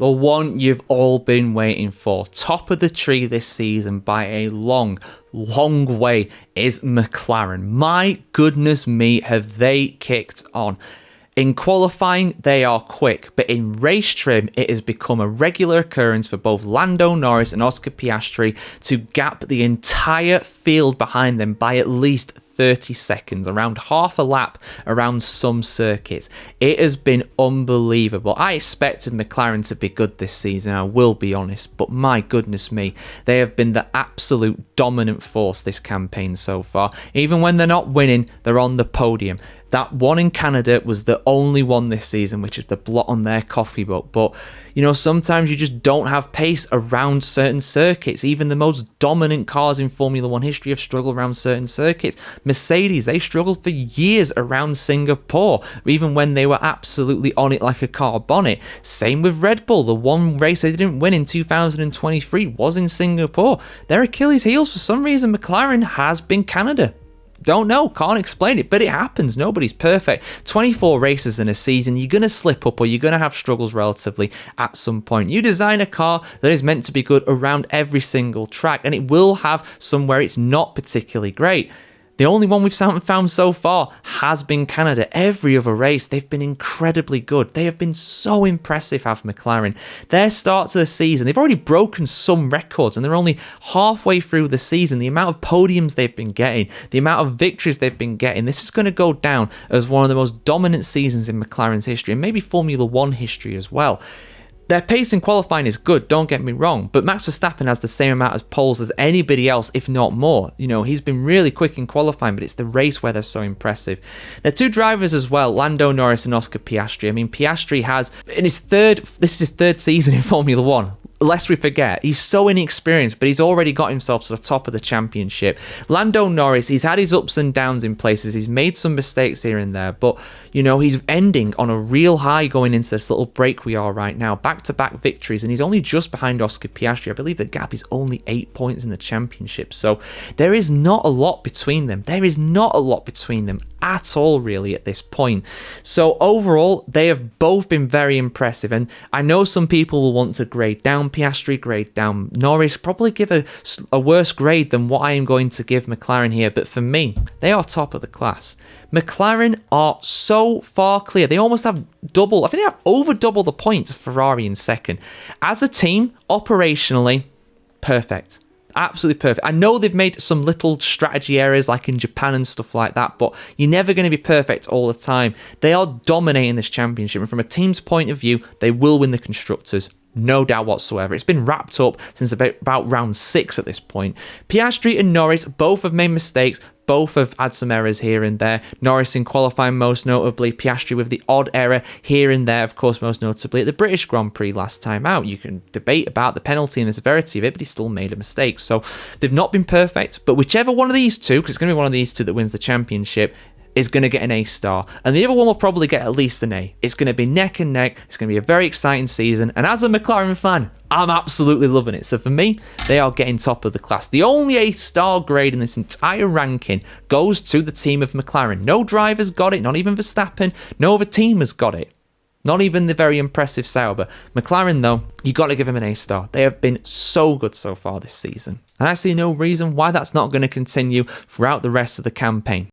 the one you've all been waiting for. Top of the tree this season by a long way is McLaren. My goodness me, have they kicked on. In qualifying, they are quick, but in race trim, it has become a regular occurrence for both Lando Norris and Oscar Piastri to gap the entire field behind them by at least 30 seconds, around half a lap around some circuits. It has been unbelievable. I expected McLaren to be good this season, I will be honest, but my goodness me, they have been the absolute dominant force this campaign so far. Even when they're not winning, they're on the podium. That one in Canada was the only one this season, which is the blot on their copybook. But, you know, sometimes you just don't have pace around certain circuits. Even the most dominant cars in Formula One history have struggled around certain circuits. Mercedes, they struggled for years around Singapore, even when they were absolutely on it like a car bonnet. Same with Red Bull. The one race they didn't win in 2023 was in Singapore. Their Achilles heels, for some reason, McLaren has been Canada. Don't know, can't explain it, but it happens. Nobody's perfect. 24 races in a season, you're going to slip up or you're going to have struggles relatively at some point. You design a car that is meant to be good around every single track, and it will have somewhere it's not particularly great. The only one we've found so far has been Canada. Every other race, they've been incredibly good. They have been so impressive, have McLaren. Their start to the season, they've already broken some records, and they're only halfway through the season. The amount of podiums they've been getting, the amount of victories they've been getting, this is going to go down as one of the most dominant seasons in McLaren's history, and maybe Formula One history as well. Their pace in qualifying is good, don't get me wrong, but Max Verstappen has the same amount of poles as anybody else, if not more. You know, he's been really quick in qualifying, but it's the race where they're so impressive. They're two drivers as well, Lando Norris and Oscar Piastri. I mean, Piastri has, this is his third season in Formula One. Lest we forget, he's so inexperienced, but he's already got himself to the top of the championship. Lando Norris, he's had his ups and downs in places. He's made some mistakes here and there, but, you know, he's ending on a real high going into this little break we are right now. Back-to-back victories, and he's only just behind Oscar Piastri. I believe the gap is only 8 points in the championship, so there is not a lot between them. There is not a lot between them at all, really, at this point. So overall, they have both been very impressive, and I know some people will want to grade down Piastri, grade down Norris, probably give a worse grade than what I am going to give McLaren here, but for me, they are top of the class. McLaren are so far clear. They almost have double, I think they have over double the points of Ferrari in second. As a team, operationally, perfect. Absolutely perfect. I know they've made some little strategy errors like in Japan and stuff like that, but you're never going to be perfect all the time. They are dominating this championship, and from a team's point of view, they will win the Constructors. No doubt whatsoever. It's been wrapped up since about round 6 at this point. Piastri and Norris both have made mistakes. Both have had some errors here and there. Norris in qualifying most notably. Piastri with the odd error here and there, of course, most notably at the British Grand Prix last time out. You can debate about the penalty and the severity of it, but he still made a mistake. So they've not been perfect, but whichever one of these two, because it's going to be one of these two that wins the championship, is going to get an A star, and the other one will probably get at least an A. It's going to be neck and neck. It's going to be a very exciting season, and as a McLaren fan, I'm absolutely loving it. So for me, they are getting top of the class. The only A star grade in this entire ranking goes to the team of McLaren. No driver's got it, not even Verstappen. No other team has got it. Not even the very impressive Sauber. McLaren, though, you got to give them an A star. They have been so good so far this season, and I see no reason why that's not going to continue throughout the rest of the campaign.